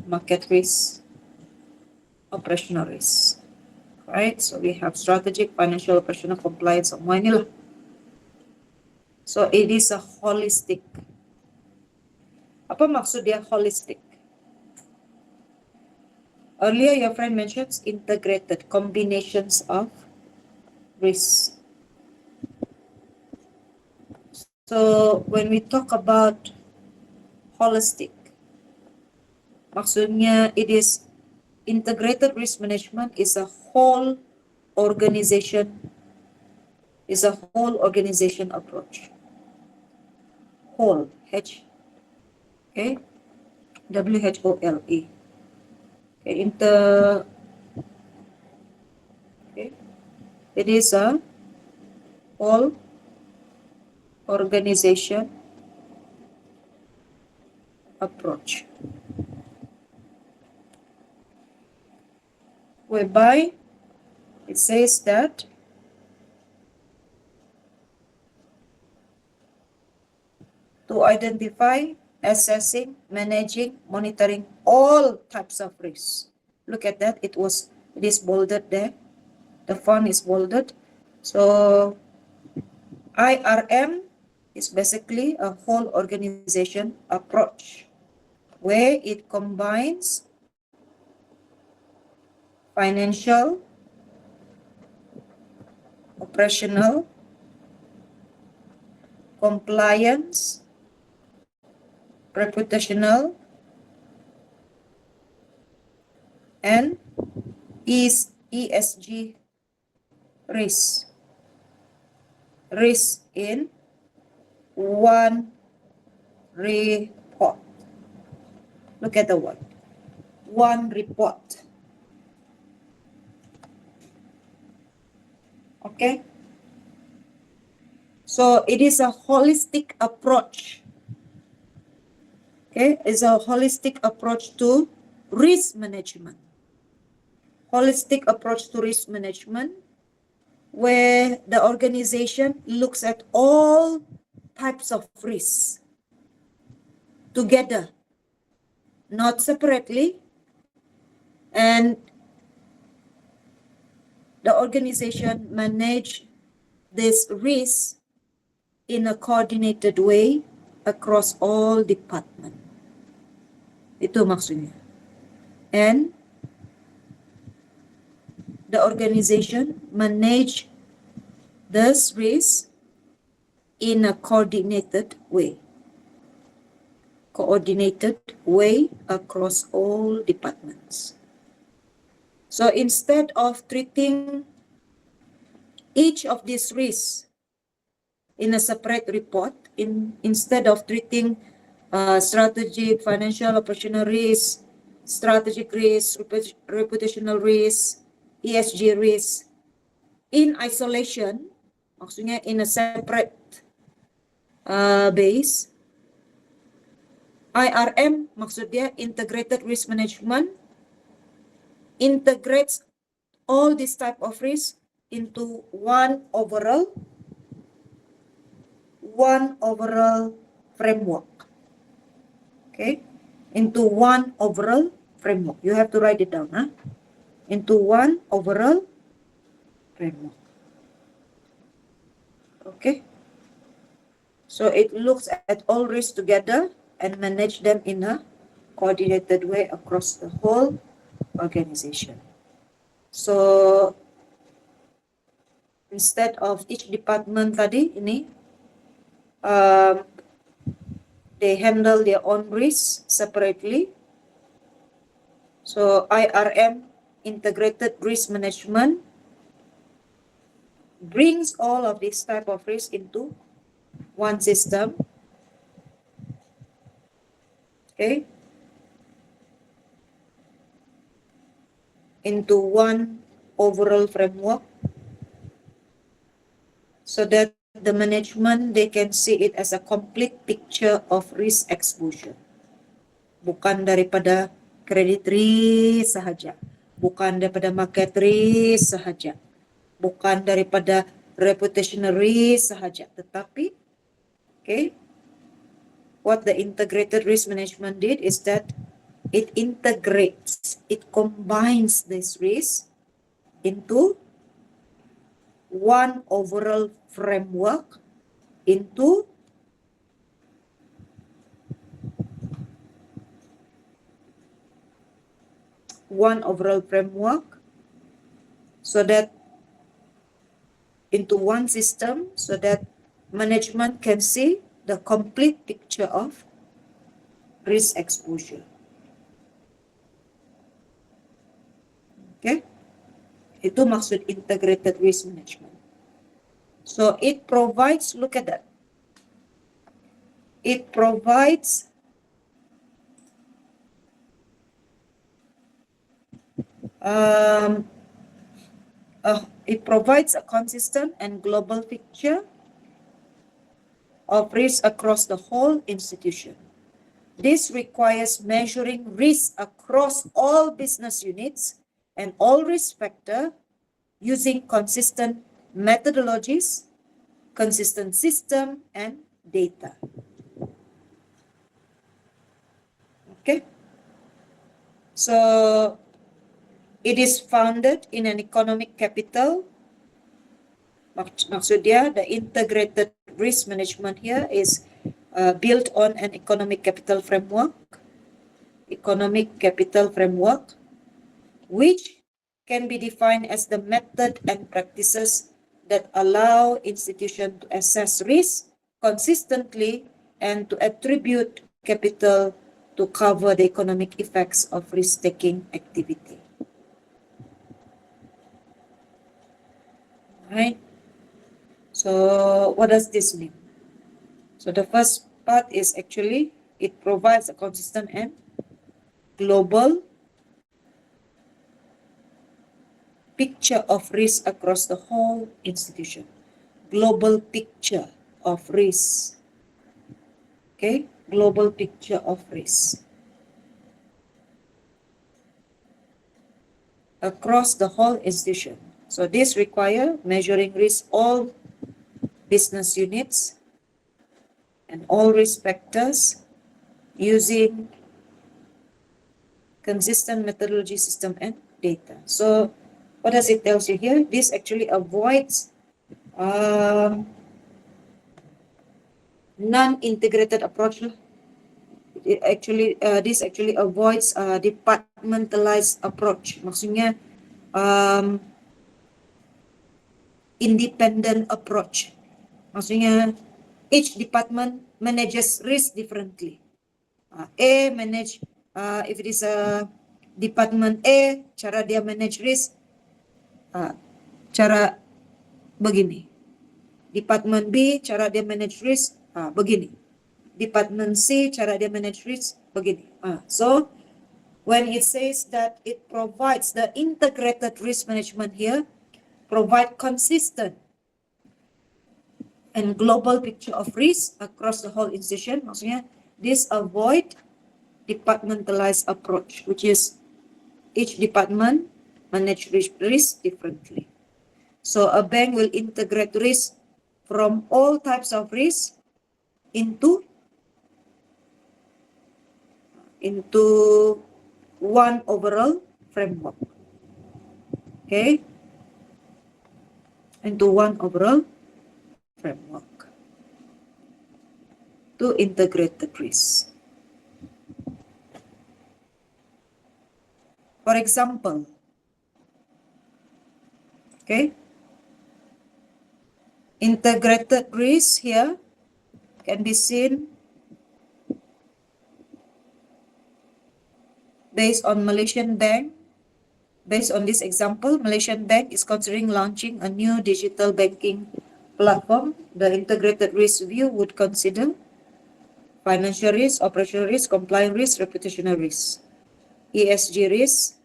market risk, operational risk. Right? So we have strategic, financial, operational, compliance, semua inilah. So it is a holistic. Apa maksud dia holistic? Earlier your friend mentions integrated combinations of risk. So when we talk about holistic, maksudnya it is integrated risk management is a whole organization approach. Whole, H, okay, WHOLE. Okay, okay, it is a whole organization approach, whereby it says that to identify, assessing, managing, monitoring all types of risks. Look at that, it is bolded there. The font is bolded. So IRM is basically a whole organization approach where it combines financial, operational, compliance, reputational, and ESG risk in one report. Look at the word, one report. Okay, so it is a holistic approach. Okay, it's a holistic approach to risk management. Holistic approach to risk management, where the organization looks at all types of risks together, not separately, and the organization manage this risk in a coordinated way across all department. Itu maksudnya. And the organization manage this risk in a coordinated way across all departments. So instead of treating each of these risks in a separate report, instead of treating strategic, financial, operational risk, strategic risk, reputational risk, ESG risk in isolation, maksudnya in a separate base, IRM maksudnya integrated risk management integrates all this type of risk into one overall framework. Okay, into one overall framework. You have to write it down, huh? Into one overall framework. Okay, so it looks at all risks together and manage them in a coordinated way across the whole organization. So instead of each department tadi ini they handle their own risks separately. So IRM, integrated risk management, brings all of this type of risk into one system. Okay, into one overall framework, so that the management, they can see it as a complete picture of risk exposure. Bukan daripada credit risk sahaja, bukan daripada market risk sahaja, bukan daripada reputational risk sahaja, tetapi okay, what the integrated risk management did is that it integrates, it combines this risk into one overall framework, into one overall framework, so that into one system, so that management can see the complete picture of risk exposure. Okay, itu maksud integrated risk management. So it provides, look at that, it provides a consistent and global picture of risk across the whole institution. This requires measuring risk across all business units and all risk factors using consistent methodologies, consistent system, and data. Okay, so it is founded in an economic capital. Maksud dia, the integrated risk management here is built on an economic capital framework, which can be defined as the method and practices that allow institutions to assess risk consistently and to attribute capital to cover the economic effects of risk-taking activity. Right? So what does this mean? So the first part is actually it provides a consistent and global picture of risk across the whole institution. Global picture of risk. Okay, global picture of risk across the whole institution. So this requires measuring risk all business units and all risk factors using consistent methodology, system, and data. So what does it tell you here? This actually avoids non-integrated approach. This actually avoids departmentalized approach. Maksudnya independent approach. Maksudnya each department manages risk differently. A manage, if it is a department A, cara dia manage risk, cara begini. Department B, cara dia manage risk, begini. Department C, cara dia manage risk, begini. So, when it says that it provides the integrated risk management here, provide consistent and global picture of risk across the whole institution, maksudnya this avoid departmentalized approach, which is each department manage risk differently. So a bank will integrate risk from all types of risk into one overall framework. Okay, into one overall framework to integrate the risk. For example, okay, integrated risk here can be seen based on Malaysian Bank. Based on this example, Malaysian Bank is considering launching a new digital banking platform. The integrated risk view would consider financial risk, operational risk, compliance risk, reputational risk, ESG risk.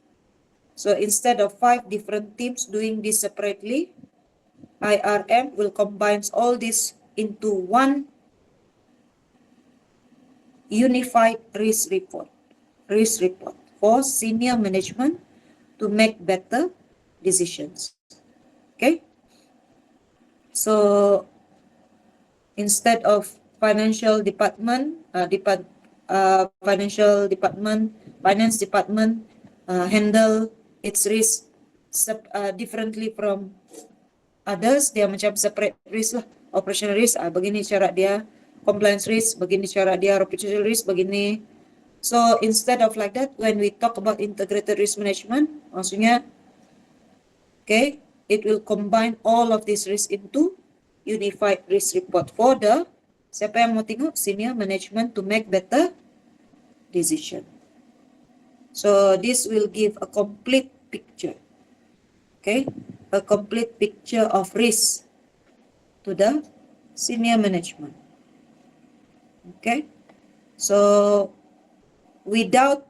So instead of 5 different teams doing this separately, IRM will combine all this into one unified risk report for senior management to make better decisions. Okay, so instead financial department finance department handle its risk differently from others. Dia macam separate risk lah, operational risk, begini cara dia, compliance risk, begini cara dia, reputational risk, begini. So instead of like that, when we talk about integrated risk management, maksudnya, okay, it will combine all of these risk into unified risk report for the, siapa yang mau tengok, senior management to make better decision. So this will give a complete picture, okay, a complete picture of risk to the senior management. Okay, so without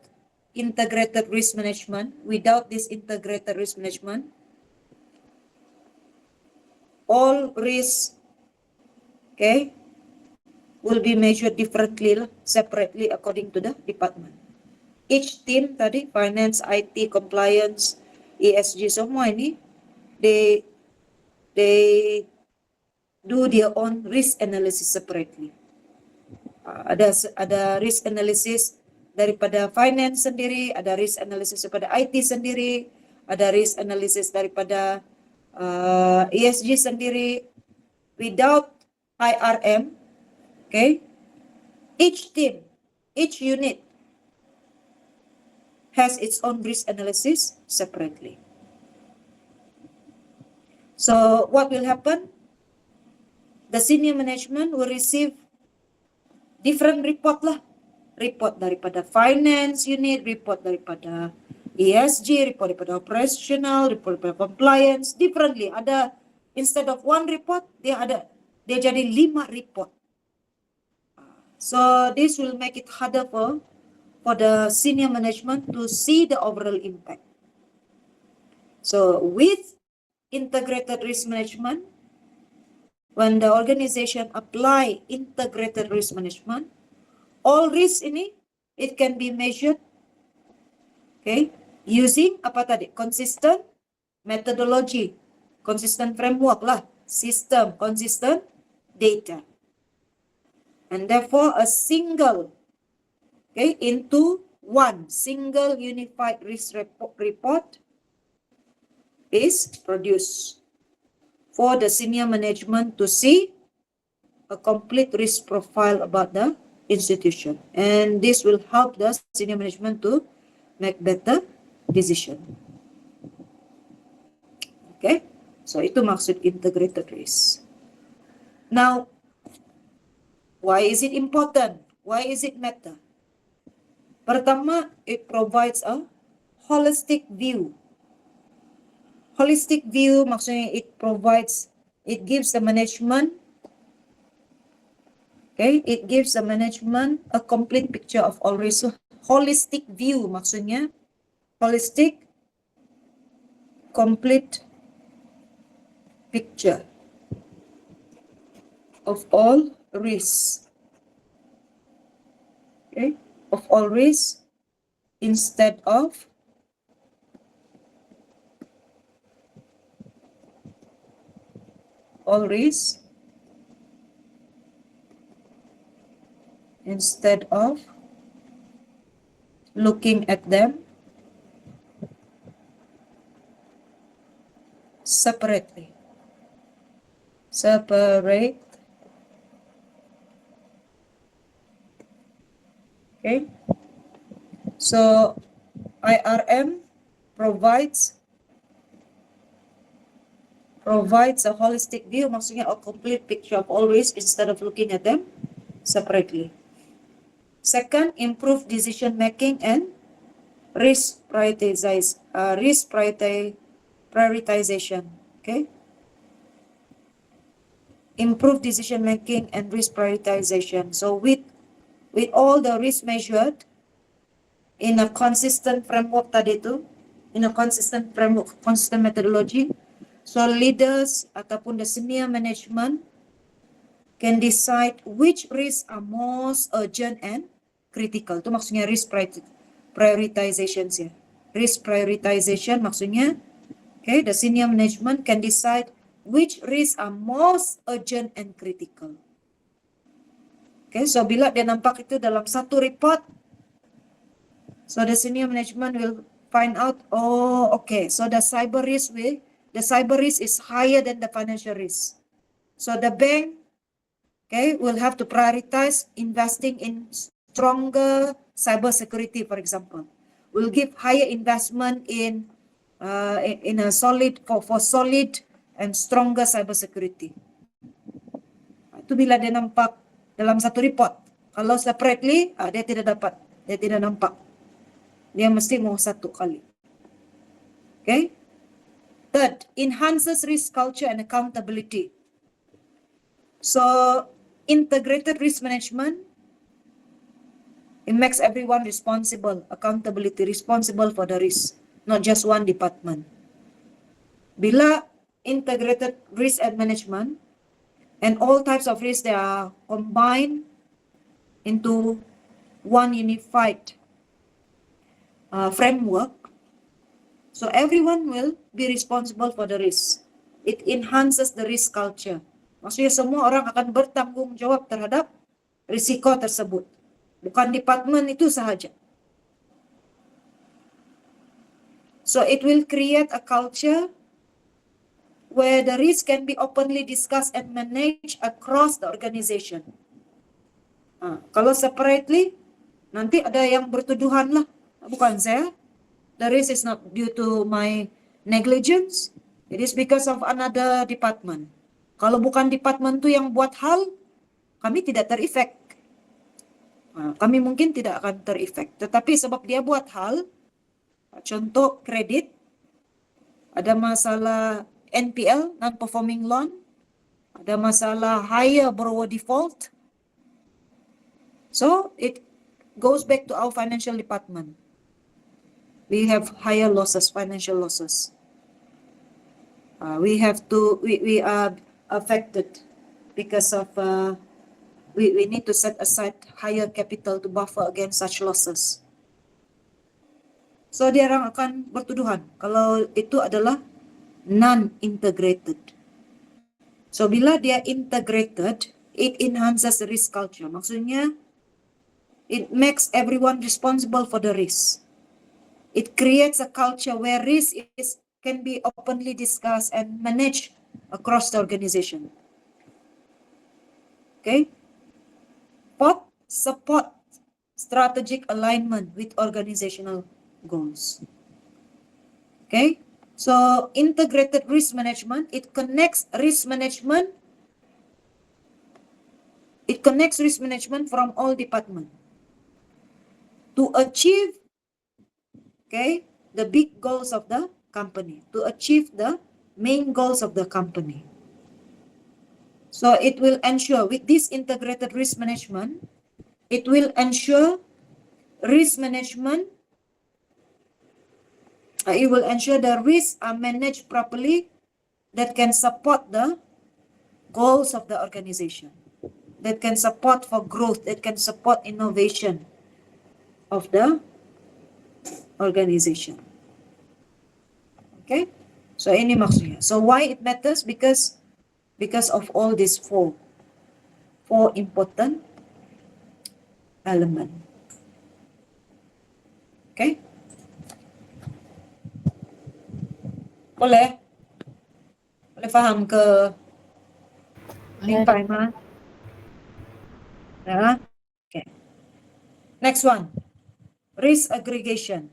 integrated risk management, without this integrated risk management, all risks, okay, will be measured differently, separately according to the department. Each team tadi, finance, IT, compliance, ESG, semua ini, they do their own risk analysis separately. Ada risk analysis daripada finance sendiri, ada risk analysis daripada IT sendiri, ada risk analysis daripada ESG sendiri. Without IRM, okay, each team, each unit has its own risk analysis separately. So what will happen? The senior management will receive different report lah. Report daripada finance unit, report daripada ESG, report daripada operational, report daripada compliance, differently. Ada, instead of one report, dia jadi 5 report. So this will make it harder for the senior management to see the overall impact. So with integrated risk management, when the organization apply integrated risk management, all risk ini, it can be measured, okay, using apa tadi? Consistent methodology, consistent framework lah, system, consistent data. And therefore a single, okay, into one single unified risk report is produced for the senior management to see a complete risk profile about the institution. And this will help the senior management to make better decision. Okay, so itu maksud integrated risk. Now, why is it important? Why is it matter? Pertama, it provides a holistic view. Holistic view maksudnya it gives the management, okay, it gives the management a complete picture of all risk. So, holistic view maksudnya holistic, complete picture of all risks. Okay, of all risks instead of all risks instead of looking at them separately. Separate. Okay. So IRM provides a holistic view, maksudnya a complete picture of all risks instead of looking at them separately. Second, improve decision making and risk prioritization. Okay. Improve decision making and risk prioritization. So with all the risk measured in a consistent framework tadi itu, in a consistent framework, consistent methodology, so leaders ataupun the senior management can decide which risks are most urgent and critical. Itu maksudnya risk prioritization ya. Risk prioritization maksudnya, okay, the senior management can decide which risks are most urgent and critical. Okay, so bila dia nampak itu dalam satu report, So the senior management will find out, oh, okay, so the cyber risk is higher than the financial risk. So the bank, okay, will have to prioritize investing in stronger cyber security, for example. Will give higher investment in a solid for solid and stronger cyber security. Itu bila dia nampak dalam satu report. Kalau separately, dia tidak nampak. Dia mesti mau satu kali. Okay. Third, enhances risk culture and accountability. So, integrated risk management, it makes everyone responsible for the risk, not just one department. Bila integrated risk and management and all types of risk, they are combined into one unified framework, so everyone will be responsible for the risk. It enhances the risk culture. Maksudnya semua orang akan bertanggung jawab terhadap risiko tersebut. Bukan departemen itu sahaja. So it will create a culture where the risk can be openly discussed and managed across the organization. Kalau separately, nanti ada yang bertuduhan lah. Bukan saya. The risk is not due to my negligence. It is because of another department. Kalau bukan department itu yang buat hal, kami tidak terefek. Kami mungkin tidak akan terefek. Tetapi sebab dia buat hal, contoh kredit, ada masalah NPL, non-performing loan, ada masalah higher borrower default. So it goes back to our financial department. We have higher losses, financial losses. We are affected because of we need to set aside higher capital to buffer against such losses. So dia orang akan bertuduhan kalau itu adalah non-integrated. So bila dia integrated, it enhances the risk culture. Maksudnya, it makes everyone responsible for the risk. It creates a culture where risk can be openly discussed and managed across the organization. Okay. Fourth, support strategic alignment with organizational goals. Okay. So integrated risk management, it connects risk management from all departments to achieve the big goals of the company, to achieve the main goals of the company. So it will ensure with this integrated risk management, it will ensure risk management, it will ensure the risks are managed properly that can support the goals of the organization, that can support for growth, that can support innovation of the organization. Okay, so ini maksudnya. So why it matters? Because of all these four important element. Okay, boleh faham ke Ning Pai Ma? Ya. Okay. Next one, risk aggregation.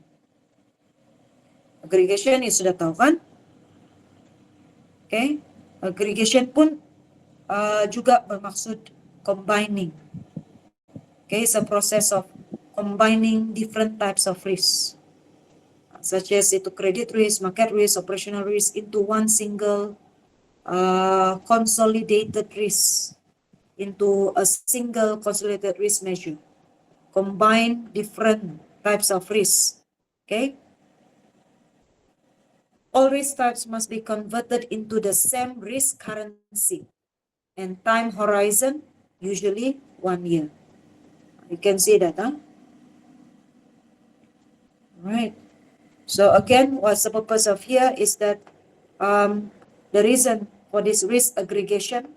Aggregation ini sudah tahu kan? Okay. Aggregation pun juga bermaksud combining. Okay, it's a process of combining different types of risk, such as itu credit risk, market risk, operational risk into one single consolidated risk, into a single consolidated risk measure. Combine different types of risk. Okay. All risk types must be converted into the same risk currency and time horizon, usually 1 year. You can see that, huh? Right. So again, what's the purpose of here is that the reason for this risk aggregation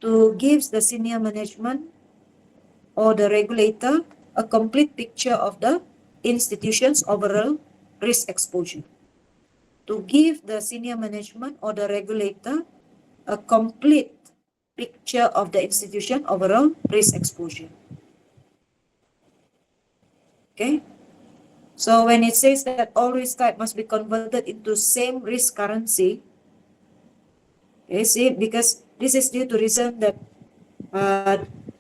to give the senior management or the regulator a complete picture of the institution's overall risk exposure. To give the senior management or the regulator a complete picture of the institution overall risk exposure. Okay, so when it says that all risk type must be converted into same risk currency, okay, see, because this is due to reason that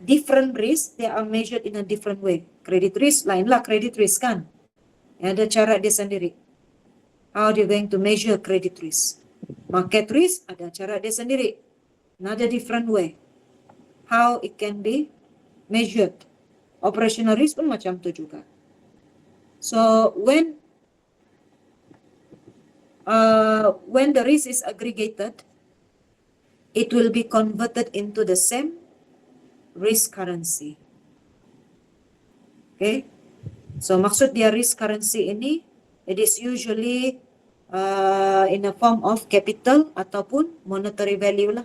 different risk they are measured in a different way. Credit risk lain lah credit risk kan, ada cara dia sendiri. How they going to measure credit risk? Market risk ada cara dia sendiri, another different way. How it can be measured. Operational risk pun macam tu juga. So when the risk is aggregated, it will be converted into the same risk currency. Okay, so maksud dia risk currency ini, it is usually in a form of capital ataupun monetary value lah.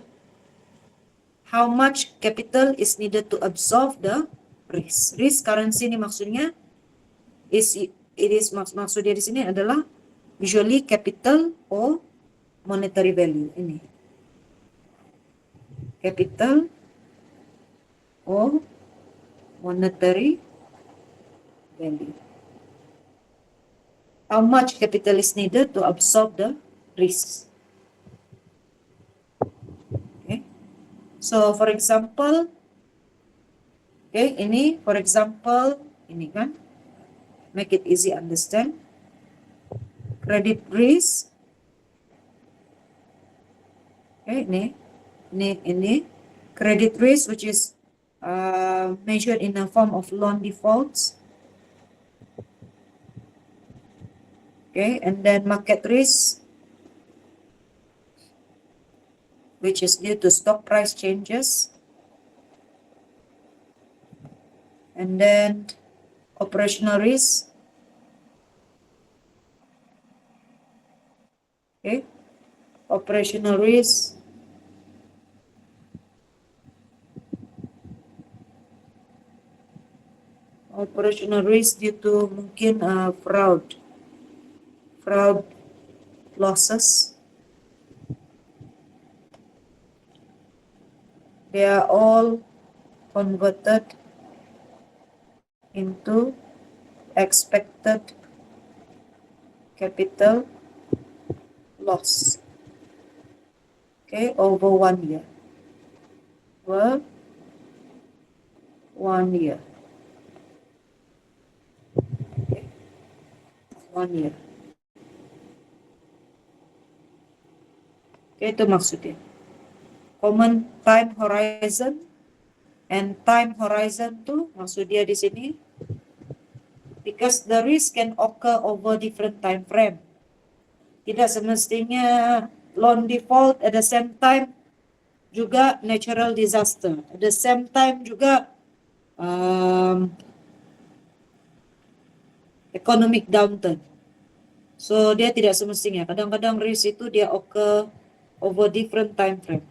How much capital is needed to absorb the risk? Risk currency ini maksudnya maksud dia di sini adalah usually capital or monetary value ini. Capital or monetary value. How much capital is needed to absorb the risk? Okay. So for example, okay, ini for example ini kan, make it easy understand. Credit risk. Okay, ini credit risk which is measured in the form of loan defaults. Okay, and then market risk, which is due to stock price changes. And then operational risk. Okay, operational risk. Operational risk due to mungkin fraud losses. They are all converted into expected capital loss. Okay, over 1 year. Over 1 year. Okay. 1 year. Okay, itu maksudnya. Common time horizon and time horizon tu maksud dia di sini because the risk can occur over different time frame. Tidak semestinya loan default at the same time juga natural disaster, at the same time juga economic downturn. So dia tidak semestinya, kadang-kadang risk itu dia occur over different time frame.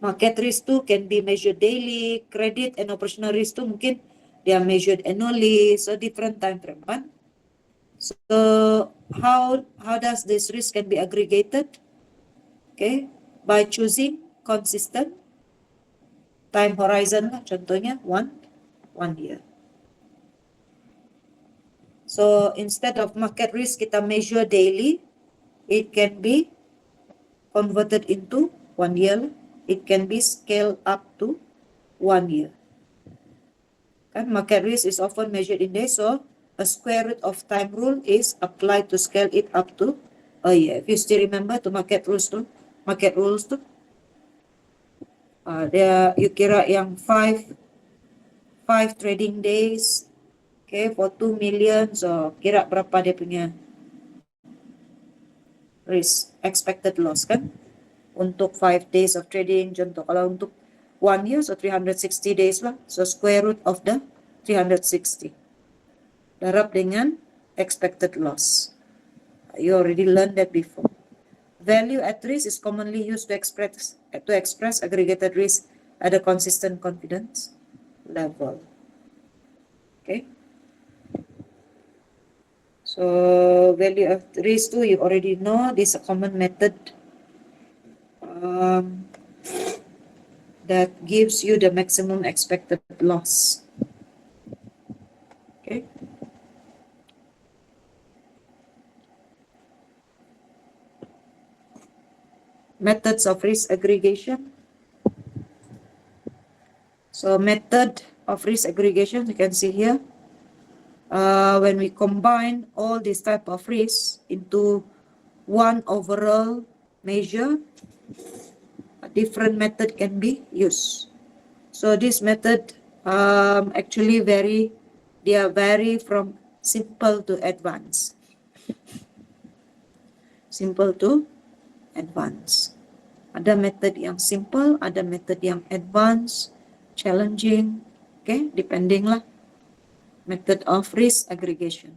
Market risk tu can be measured daily, credit and operational risk tu mungkin they are measured annually, so different time frame kan. So how does this risk can be aggregated? Okay, by choosing consistent time horizon lah, contohnya one year. So instead of market risk kita measure daily, it can be converted into 1 year. It can be scaled up to 1 year. Kan market risk is often measured in days, so a square root of time rule is applied to scale it up to a year. If you still remember to market rules tu, dia you kira yang 5 trading days, okay, for 2 million, so kira berapa dia punya risk expected loss kan untuk 5 days of trading. Contoh kalau untuk 1 year, so 360 days lah, so square root of the 360 darab dengan expected loss. You already learned that before. Value at risk is commonly used to express aggregated risk at a consistent confidence level. Okay. So value of risk 2, you already know this is a common method that gives you the maximum expected loss. Okay. Methods of risk aggregation. So method of risk aggregation, you can see here. When we combine all these type of risks into one overall measure, a different method can be used. So this method actually they vary from simple to advanced. Simple to advanced. Ada method yang simple, ada method yang advanced, challenging, okay, depending lah method of risk aggregation.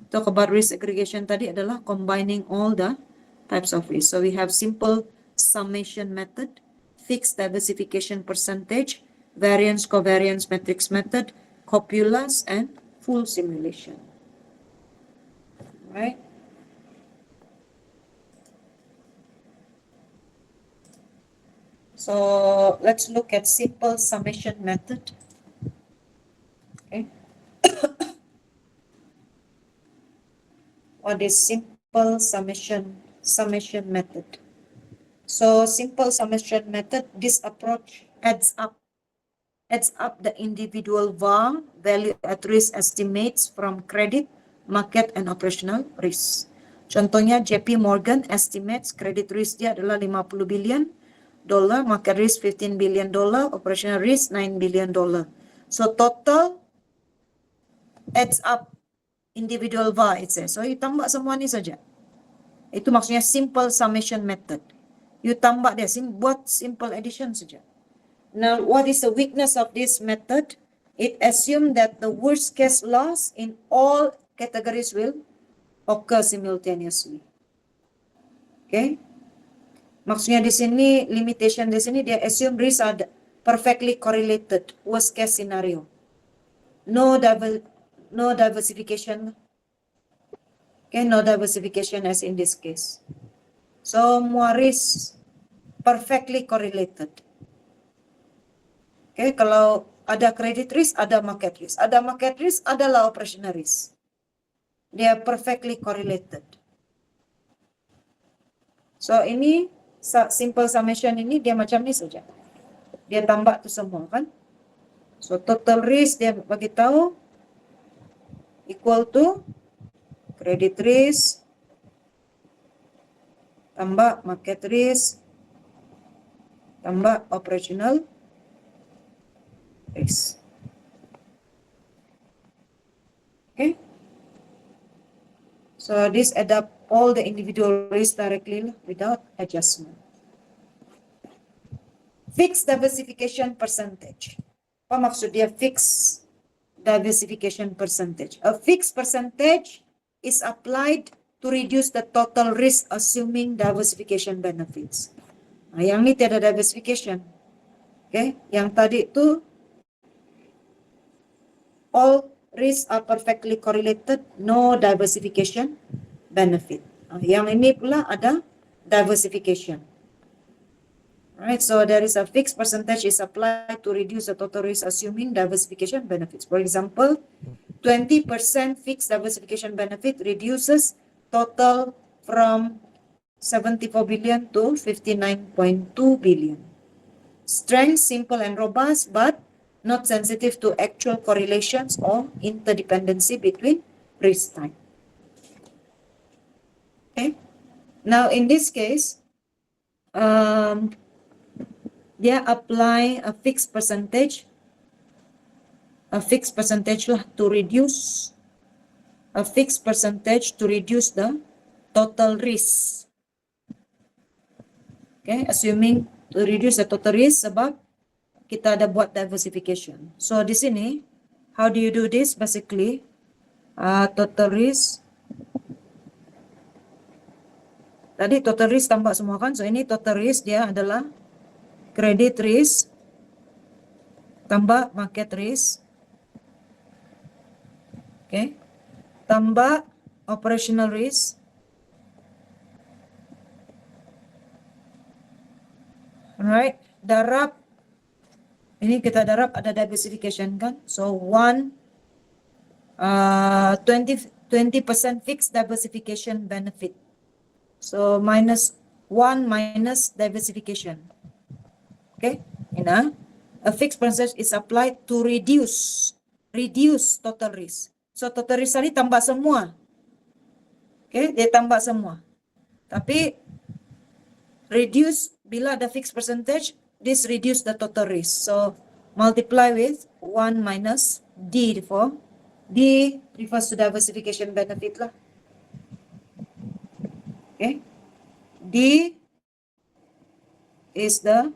Talk about risk aggregation tadi adalah combining all the types of risk. So we have simple summation method, fixed diversification percentage, variance covariance matrix method, copulus, and full simulation. Right? So let's look at simple summation method. Okay. What is simple summation method? So simple summation method, this approach adds up the individual VaR, value at risk estimates from credit, market, and operational risk. Contohnya JP Morgan estimates credit risk dia adalah 50 billion dollar, market risk 15 billion dollar, operational risk 9 billion dollar. So total adds up individual VaR, it says. So you tambah semua ni saja. Itu maksudnya simple summation method. You tambah dia, buat simple addition saja. Now, what is the weakness of this method? It assumes that the worst case loss in all categories will occur simultaneously. Okay? Maksudnya di sini, limitation di sini, dia assume risk are perfectly correlated, worst case scenario. No diversification. Okay, no diversification as in this case. So, semua risk perfectly correlated. Okay, kalau ada credit risk, ada market risk. Ada market risk, adalah operational risk. They are perfectly correlated. So ini simple summation ini dia macam ni saja. Dia tambah tu semua kan. So total risk dia bagi tahu equal to credit risk tambah market risk tambah operational risk. Okay. So this add up all the individual risks directly without adjustment. Fixed diversification percentage. Apa maksud dia fixed diversification percentage? A fixed percentage is applied to reduce the total risk assuming diversification benefits. Nah, yang ini tiada diversification. Okay, yang tadi itu all risks are perfectly correlated, no diversification benefit. Yang ini pula ada diversification. Right, so there is a fixed percentage is applied to reduce the total risk assuming diversification benefits. For example, 20% fixed diversification benefit reduces total from 74 billion to 59.2 billion. Strength, simple and robust, but not sensitive to actual correlations or interdependency between risk type. Okay. Now in this case, dia apply a fixed percentage lah to reduce the total risk. Okay, assuming to reduce the total risk sebab kita ada buat diversification. So di sini, how do you do this? Basically, total risk. Tadi total risk tambah semua kan? So ini total risk dia adalah credit risk tambah market risk. Okay. Tambah operational risk. Alright, darab. Ini kita darab ada diversification kan. So 20% fixed diversification benefit. So minus 1 minus diversification. Okay, a fixed percentage is applied to reduce total risk. So total risk tadi tambah semua. Okay, dia tambah semua. Tapi reduce bila ada fixed percentage, this reduce the total risk. So multiply with 1 minus D for D refers to diversification benefit lah. Okay, D is the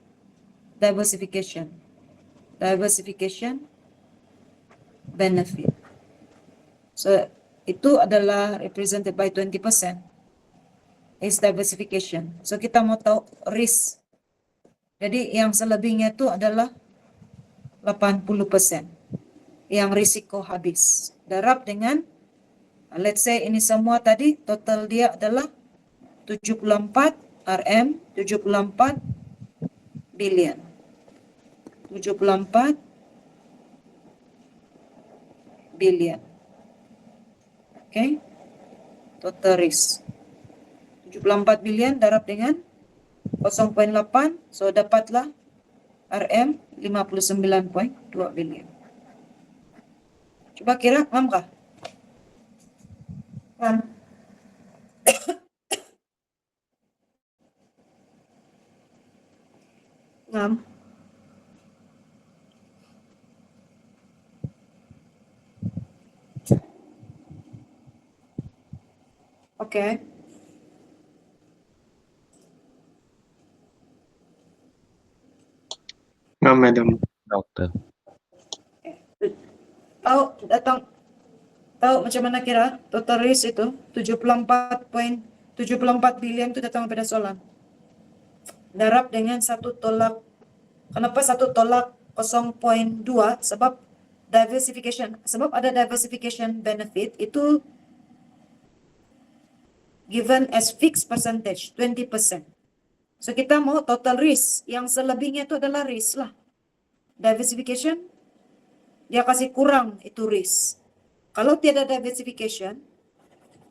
diversification benefit. So itu adalah represented by 20% is diversification. So kita mau tahu risk. Jadi yang selebihnya itu adalah 80%. Yang risiko habis. Darab dengan, let's say ini semua tadi, total dia adalah 74 RM, 74 billion. 74 billion. Okay. Total risk. 74 billion darab dengan 0.8, so dapatlah RM 59.2 billion. Coba kira, ngam kah? Ngam. Ngam. Okay. No, madam. Dokter. Tahu macam mana kira total risk itu 74 billion itu datang pada soalan. Darab dengan 1 tolak. Kenapa 1 tolak 0.2? Sebab diversification. Sebab ada diversification benefit itu given as fixed percentage 20%. So kita mau total risk. Yang selebihnya itu adalah risk lah. Diversification dia kasih kurang itu risk. Kalau tiada diversification,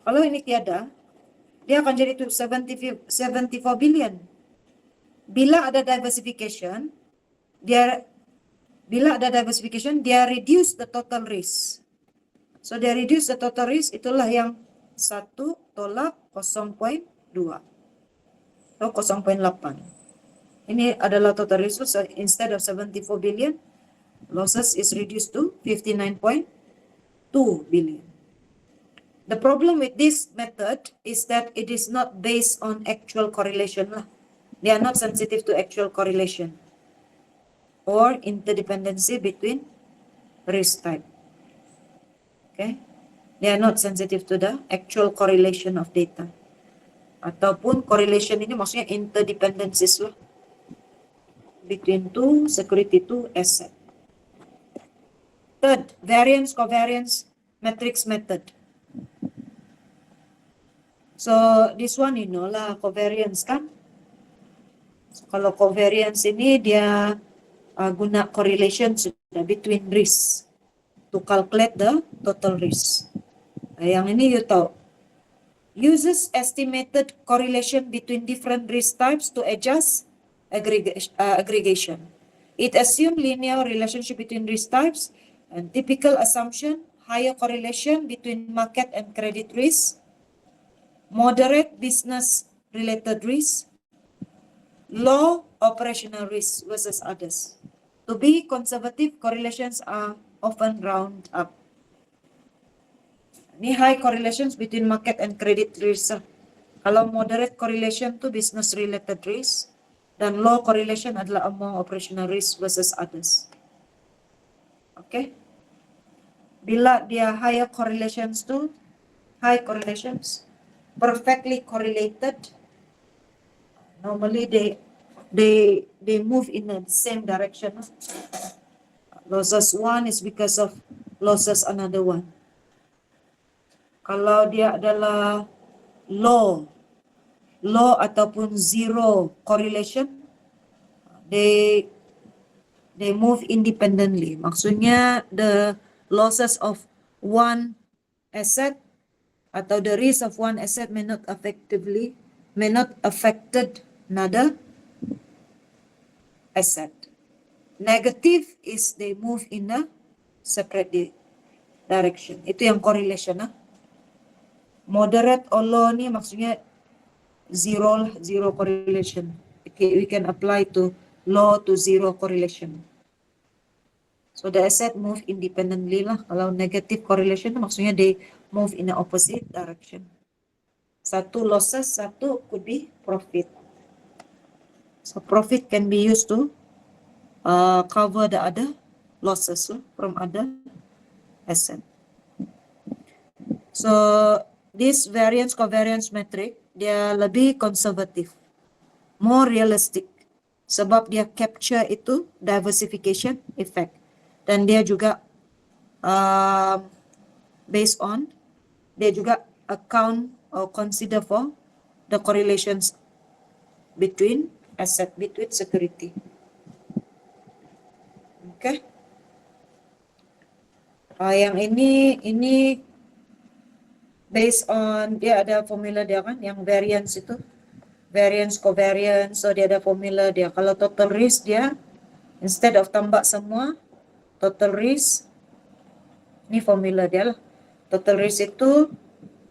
kalau ini tiada, dia akan jadi itu 74 billion. Bila ada diversification, dia reduce the total risk. So dia reduce the total risk, itulah yang 1 tolak 0.2 atau 0.8. Ini adalah total risk. So instead of 74 billion, losses is reduced to 59.2 billion. The problem with this method is that it is not based on actual correlation lah. They are not sensitive to actual correlation or interdependency between risk type. Okay, they are not sensitive to the actual correlation of data. Ataupun correlation ini maksudnya interdependencies lah between two security, two asset. Third, variance covariance matrix method. So this one you know lah, covariance kan. So, kalau covariance ini dia guna correlation sudah between risk to calculate the total risk. Yang ini you tahu. Uses estimated correlation between different risk types to adjust aggregation. It assumes linear relationship between risk types and typical assumption, higher correlation between market and credit risk, moderate business related risk, low operational risk versus others. To be conservative, correlations are often round up. Ini high correlations between market and credit risk. Kalau moderate correlation to business related risk dan low correlation adalah among operational risk versus others. Okay. Bila dia higher correlations to high correlations, perfectly correlated, normally they move in the same direction. Losses one is because of losses another one. Kalau dia adalah low ataupun zero correlation, they move independently. Maksudnya the losses of one asset atau the risk of one asset may not affected another asset. Negative is they move in a separate direction. Itu yang correlation. Moderate or low ni maksudnya zero correlation. Okay, we can apply to low to zero correlation. So the asset move independently lah. Kalau negative correlation maksudnya they move in the opposite direction. Satu losses, satu could be profit. So profit can be used to cover the other losses from other asset. So this variance covariance metric dia lebih konservatif, more realistic, sebab dia capture itu diversification effect, dan dia juga based on, dia juga account or consider for the correlations between asset, between security. Okay. Yang ini based on, dia ada formula dia kan, yang variance itu, variance covariance, so dia ada formula dia. Kalau total risk dia, instead of tambah semua, total risk, ini formula dia lah. Total risk itu,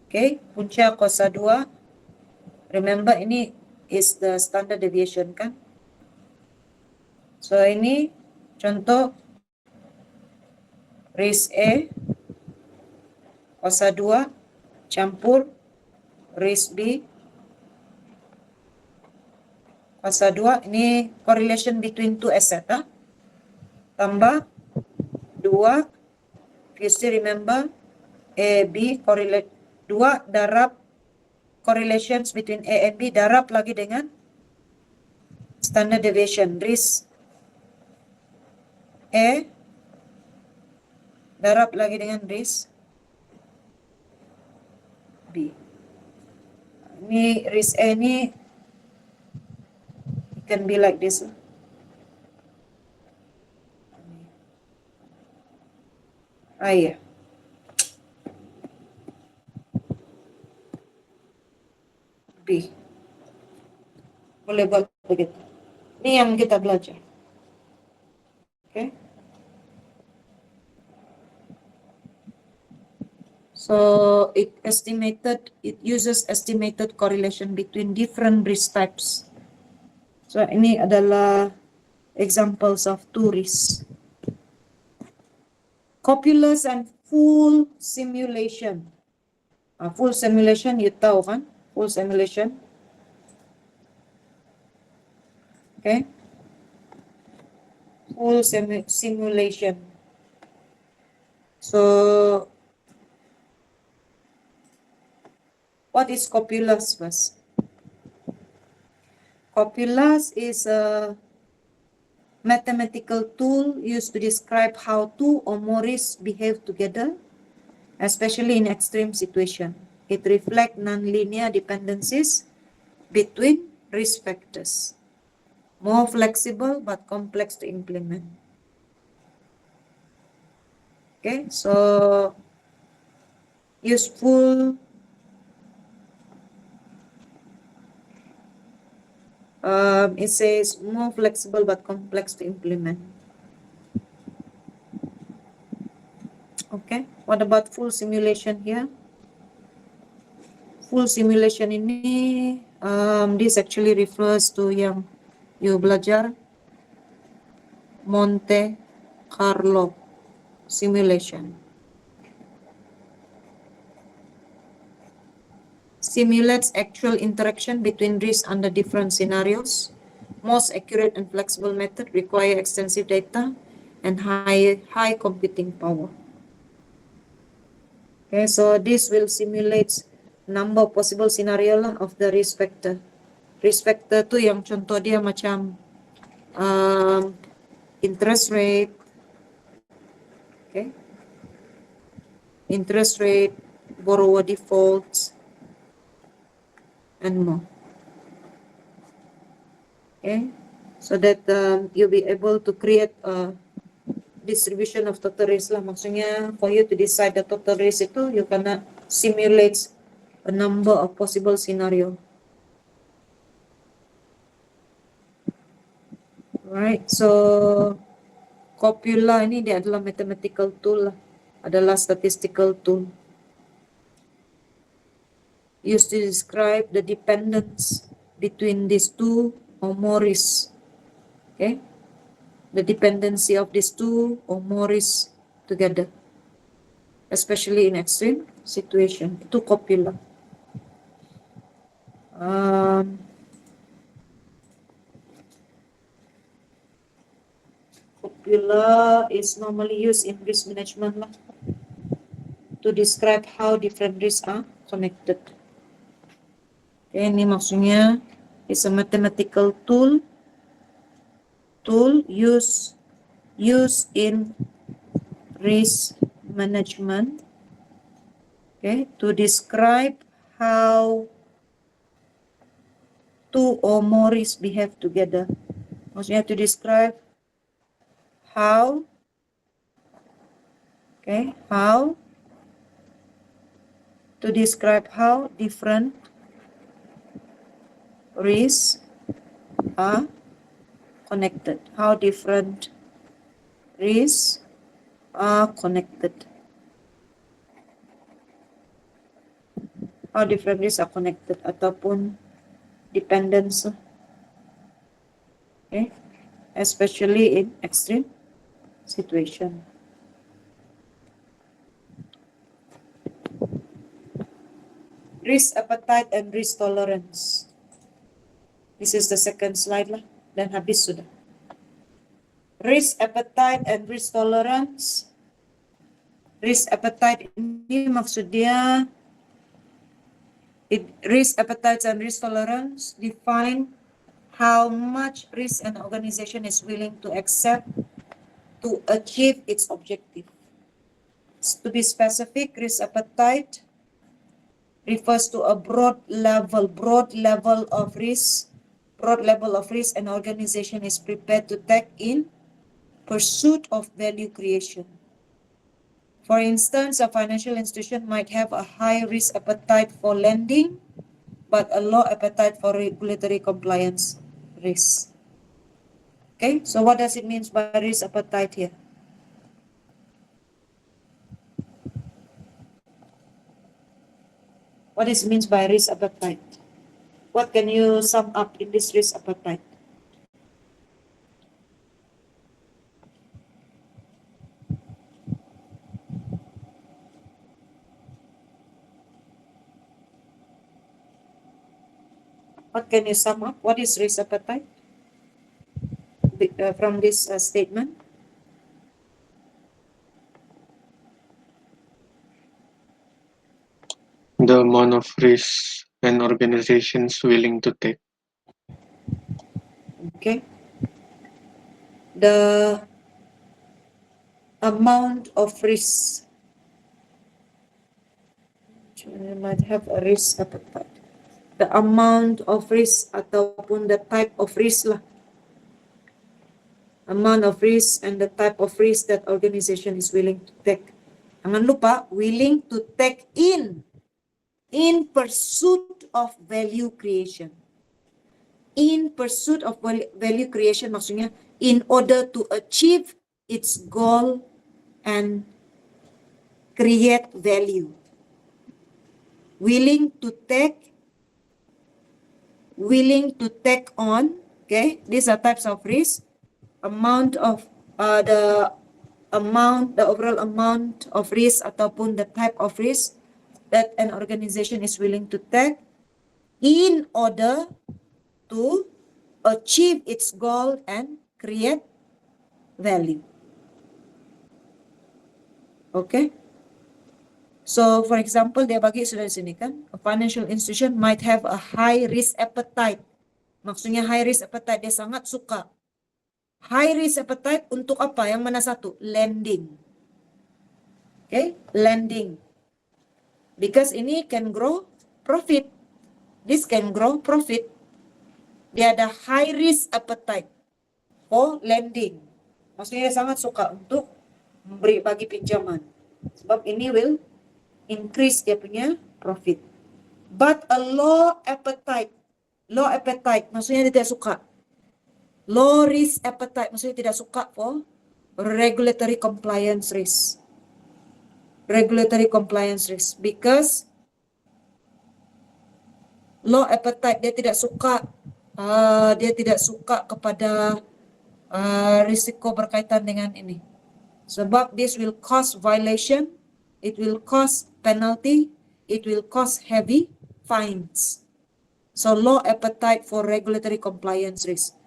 okay, punca kuasa 2. Remember ini is the standard deviation kan. So ini contoh risk A kuasa 2 campur risk B kuasa 2. Ini correlation between two asset. Tambah 2. If you still remember, A, B, correlate 2 darab correlations between A and B, darab lagi dengan standard deviation. Risk A darab lagi dengan risk B. Ini risk A ini it can be like this. Yeah. B. Boleh buat begitu. Ini yang kita belajar. Okay. So it uses estimated correlation between different risk types. So ini adalah examples of two risks. Copulus and full simulation. Full simulation, you tahu kan? Full simulation. Okay. Full simulation. So what is copulus first? Copulus is a mathematical tool used to describe how two or more risks behave together, especially in extreme situation. It reflects nonlinear dependencies between risk factors. More flexible but complex to implement. Okay, so useful it says more flexible but complex to implement. Okay, what about full simulation here? Full simulation ini, this actually refers to yang you belajar Monte Carlo simulation. Simulates actual interaction between risks under different scenarios. Most accurate and flexible method require extensive data and high computing power. Okay, so this will simulate number of possible scenario of the risk factor. Risk factor tu yang contoh dia macam interest rate, okay, interest rate, borrower defaults, and more. Okay, so that you'll be able to create a distribution of total risk lah. Maksudnya for you to decide the total risk itu, you gonna simulate a number of possible scenario. Right, so Copula ini dia adalah mathematical tool lah, adalah statistical tool used to describe the dependence between these two or more risks. Okay, the dependency of these two or more risks together, especially in extreme situation. Itu Copula. Copula is normally used in risk management lah, to describe how different risks are connected. Okay, ini maksudnya is a mathematical tool used in risk management, okay, to describe how two or more risks behave together. Maksudnya to describe how, okay, how to describe how different risks are connected. How different risks are connected. How different risks are connected ataupun dependence. Okay, especially in extreme situation. Risk appetite and risk tolerance. This is the second slide lah, dan habis sudah. Risk appetite and risk tolerance. Risk appetite ini maksudnya risk appetite and risk tolerance define how much risk an organization is willing to accept to achieve its objective. To be specific, risk appetite refers to a broad level of risk an organization is prepared to take in pursuit of value creation. For instance, a financial institution might have a high risk appetite for lending, but a low appetite for regulatory compliance risk. Okay, so what does it mean by risk appetite here? What is means by risk appetite? What can you sum up in this risk appetite? What can you sum up? What is risk appetite from this statement? The amount of risk an organization is willing to take. Okay. The amount of risk. You might have a risk appetite. The amount of risk ataupun the type of risk lah. Amount of risk and the type of risk that organization is willing to take. Jangan lupa, willing to take in pursuit of value creation. In pursuit of value creation maksudnya in order to achieve its goal and create value. Willing to take on, okay, these are types of risk. The overall amount of risk ataupun the type of risk that an organization is willing to take in order to achieve its goal and create value. Okay. So, for example, dia bagi sudah di sini kan, a financial institution might have a high risk appetite. Maksudnya high risk appetite, dia sangat suka. High risk appetite untuk apa? Yang mana satu? Lending. Okay, lending. Because ini can grow profit. This can grow profit. Dia ada high risk appetite for lending. Maksudnya dia sangat suka untuk bagi pinjaman. Sebab ini will increase dia punya profit. But a low appetite maksudnya dia tidak suka. Low risk appetite maksudnya tidak suka for regulatory compliance risk. Regulatory compliance risk because low appetite dia tidak suka kepada risiko berkaitan dengan ini. Sebab this will cause violation, it will cause penalty, it will cause heavy fines. So low appetite for regulatory compliance risk.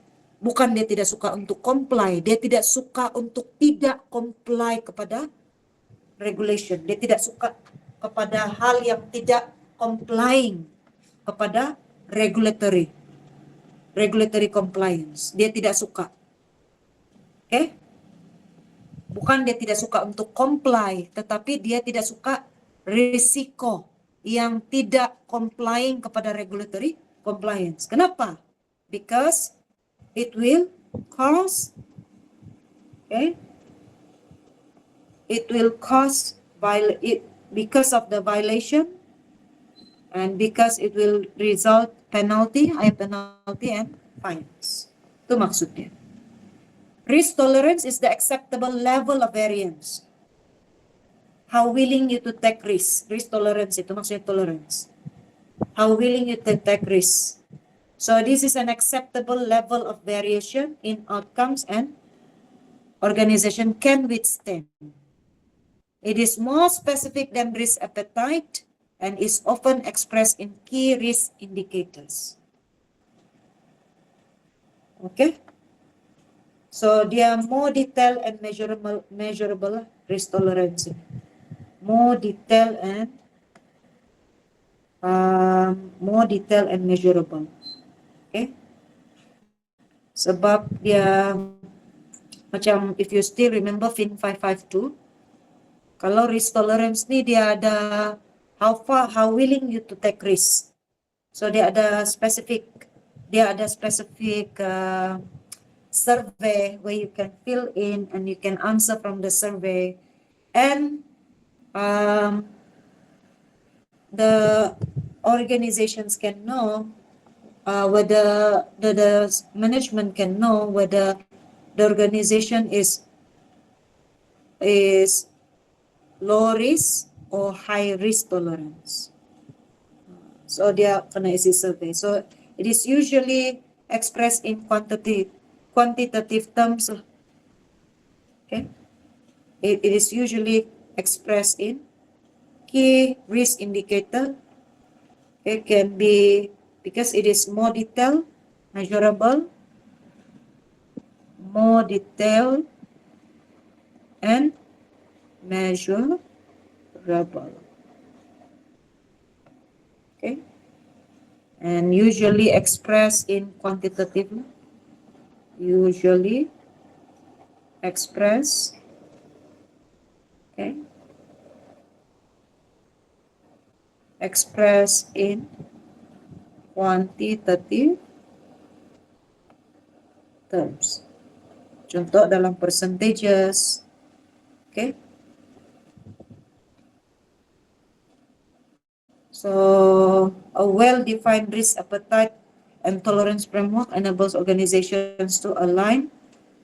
Bukan dia tidak suka untuk comply, dia tidak suka untuk tidak comply kepada regulation. Dia tidak suka kepada hal yang tidak complying kepada regulatory compliance. Dia tidak suka. Oke? Bukan dia tidak suka untuk comply, tetapi dia tidak suka risiko yang tidak complying kepada regulatory compliance. Kenapa? Because it will cause, because of the violation, and because it will result high penalty and fines. Itu maksudnya. Risk tolerance is the acceptable level of variance. How willing you to take risk. Risk tolerance itu maksudnya tolerance. How willing you to take risk. So this is an acceptable level of variation in outcomes and organization can withstand. It is more specific than risk appetite and is often expressed in key risk indicators. Okay? So dia more detailed and measurable risk tolerance. More detailed and measurable. Okay? Sebab dia macam if you still remember FIN 552, kalau risk tolerance ni dia ada how willing you to take risk. So dia ada specific survey where you can fill in and you can answer from the survey, and the organizations can know whether the management can know whether the organization is low risk or high risk tolerance. So dia kena isi survey. So it is usually expressed in quantitative terms. Okay, it is usually expressed in key risk indicator. It can be because it is more detailed, measurable, and measurable. Okay, and usually expressed in quantitative. Usually expressed, expressed in quantitative terms. Contoh dalam percentages. Okay. So a well-defined risk appetite and tolerance framework enables organizations to align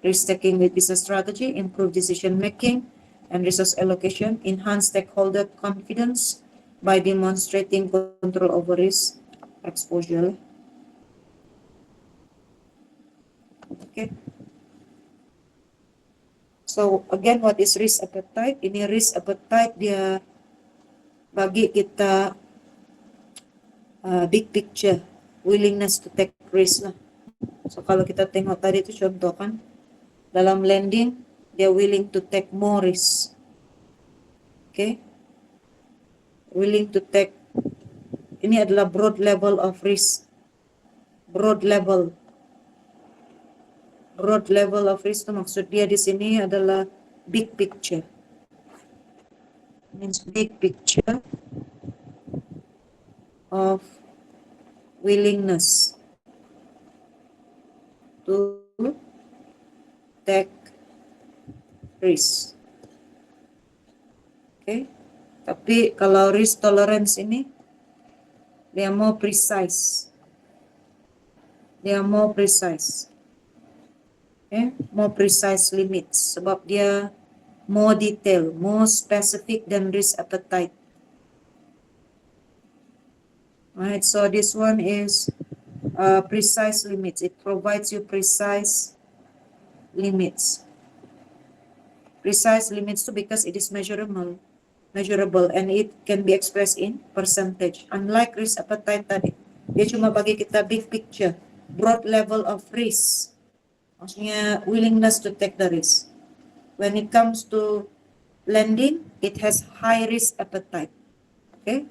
risk-taking with business strategy, improve decision-making and resource allocation, enhance stakeholder confidence by demonstrating control over risk exposure. Okay. So again, what is risk appetite? Ini risk appetite dia bagi kita big picture, willingness to take risk lah. So kalau kita tengok tadi itu contoh kan, dalam lending dia willing to take more risk. Okay, willing to take, ini adalah broad level of risk. Broad level of risk itu maksud dia di sini adalah big picture. Means big picture of willingness to take risk. Okay. Tapi kalau risk tolerance ini dia more precise. Dia more precise. Okay. More precise limits sebab dia more detail, more specific than risk appetite. Right, so this one is precise limits. It provides you precise limits. Precise limits too because it is measurable, and it can be expressed in percentage. Unlike risk appetite tadi, dia cuma bagi kita big picture, broad level of risk. Maksudnya willingness to take the risk. When it comes to lending, it has high risk appetite. Okay,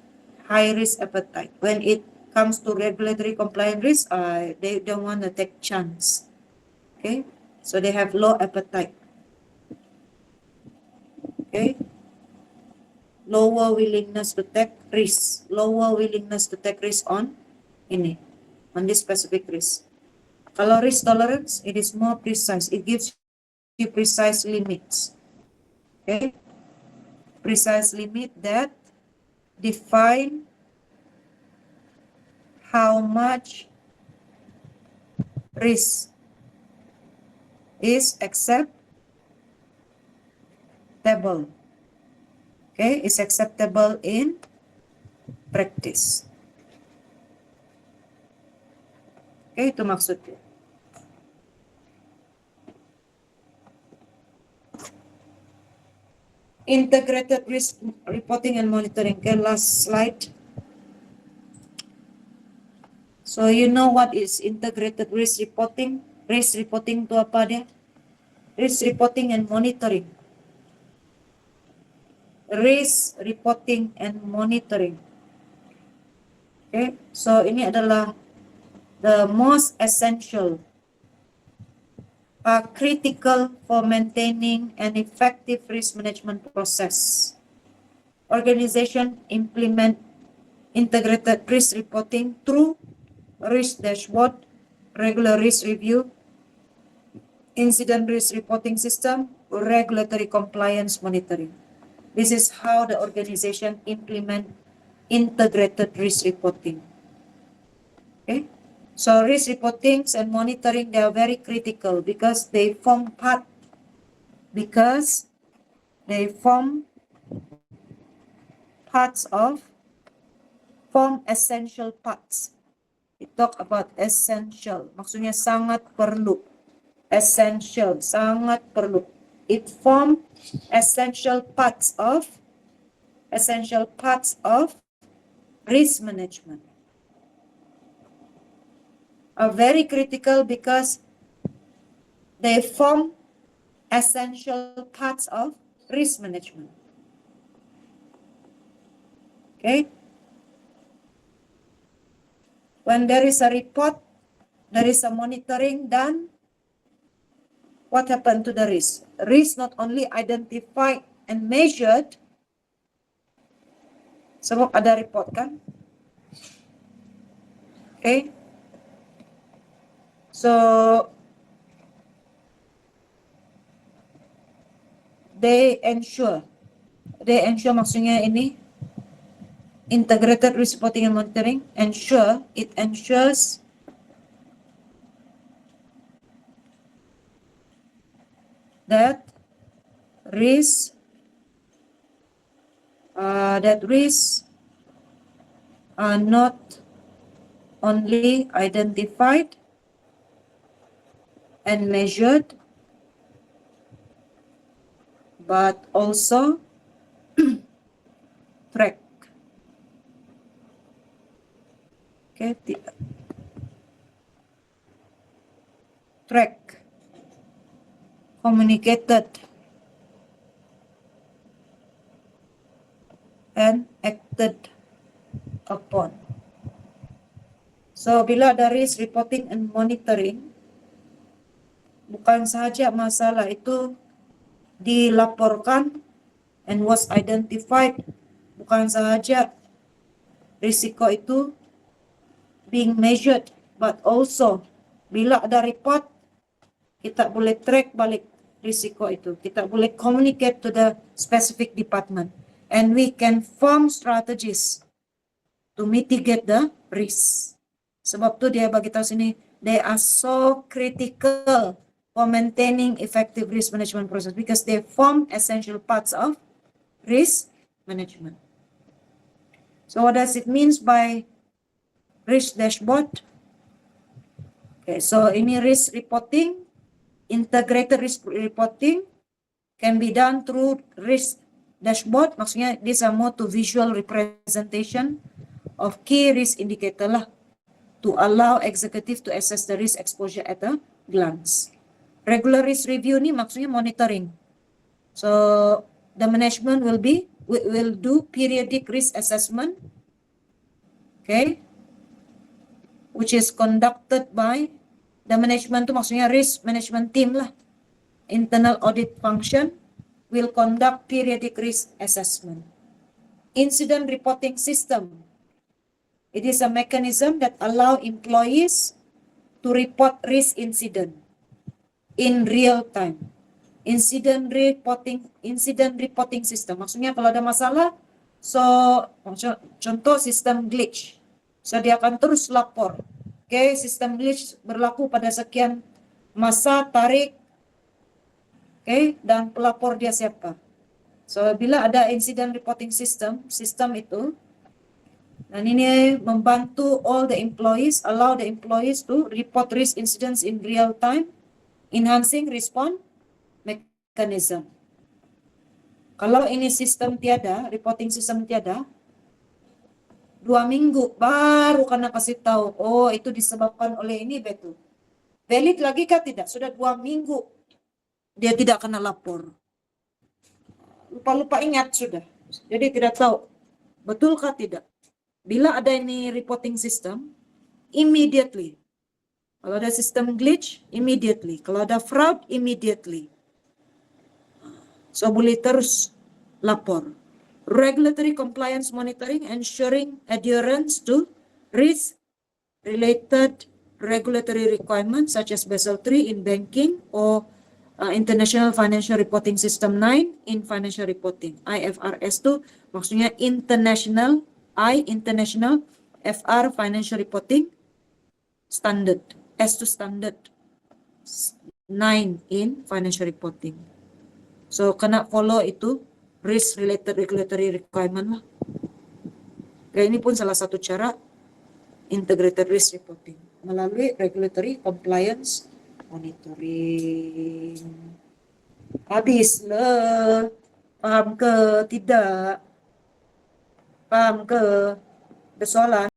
high risk appetite. When it comes to regulatory compliance risk, they don't want to take chance. Okay, so they have low appetite. Okay, lower willingness to take risk. Lower willingness to take risk on this specific risk. Kalau risk tolerance, it is more precise. It gives you precise limits. Okay, precise limit that define how much risk is acceptable. Okay, is acceptable in practice. Okay, itu maksudnya. Integrated risk reporting and monitoring. Okay, last slide. So you know what is integrated risk reporting? Risk reporting itu apa dia? Risk reporting and monitoring. Risk reporting and monitoring. Okay, so ini adalah the most essential, critical for maintaining an effective risk management process. Organization implement integrated risk reporting through risk dashboard, regular risk review, incident risk reporting system, regulatory compliance monitoring. This is how the organization implement integrated risk reporting. Okay, so risk reporting and monitoring, they are very critical because they form essential parts. We talk about essential, maksudnya sangat perlu. Essential, sangat perlu. It form essential parts of risk management. Are very critical because they form essential parts of risk management. Okay. When there is a report, there is a monitoring done. What happened to the risk? Risk not only identified and measured, sebab ada report kan? Okay. So they ensure maksudnya ini integrated risk reporting and monitoring ensures that risks are not only identified and measured, but also tracked. Okay, track, communicated, and acted upon. So, bila ada risk reporting and monitoring, bukan sahaja masalah itu dilaporkan and was identified, bukan sahaja risiko itu being measured, but also bila ada report, kita boleh track balik risiko itu. Kita boleh communicate to the specific department. And we can form strategies to mitigate the risk. Sebab tu dia bagi tahu sini, they are so critical for maintaining effective risk management process because they form essential parts of risk management. So what does it means by risk dashboard? Okay, so ini risk reporting, integrated risk reporting can be done through risk dashboard. Maksudnya these are more to visual representation of key risk indicator lah, to allow executive to assess the risk exposure at a glance. Regular risk review ni maksudnya monitoring. So the management will do periodic risk assessment, okay, which is conducted by the management tu maksudnya risk management team lah. Internal audit function will conduct periodic risk assessment. Incident reporting system. It is a mechanism that allow employees to report risk incident in real time. Incident reporting system. Maksudnya kalau ada masalah, so contoh sistem glitch. So dia akan terus lapor. Okay, sistem glitch berlaku pada sekian masa tarik. Okay, dan pelapor dia siapa. So bila ada incident reporting system itu, dan ini membantu all the employees, allow the employees to report risk incidents in real time, enhancing response mechanism. Kalau ini sistem tiada, reporting system tiada, 2 minggu baru kena kasih tahu, oh itu disebabkan oleh ini, betul. Valid lagi kah tidak? Sudah 2 minggu dia tidak kena lapor. Lupa-lupa ingat sudah. Jadi tidak tahu betulkah tidak. Bila ada ini reporting system, immediately. Kalau ada sistem glitch, immediately. Kalau ada fraud, immediately. So boleh terus lapor. Regulatory compliance monitoring, ensuring adherence to risk-related regulatory requirements such as Basel III in banking or International Financial Reporting System 9 in financial reporting. IFRS 2 maksudnya international, international, FR financial reporting standard, S2 standard 9 in financial reporting. So kena follow itu risk related regulatory requirement lah. Dan ini pun salah satu cara integrated risk reporting melalui regulatory compliance monitoring. Habislah. Paham ke tidak? Paham ke? Ada soalan?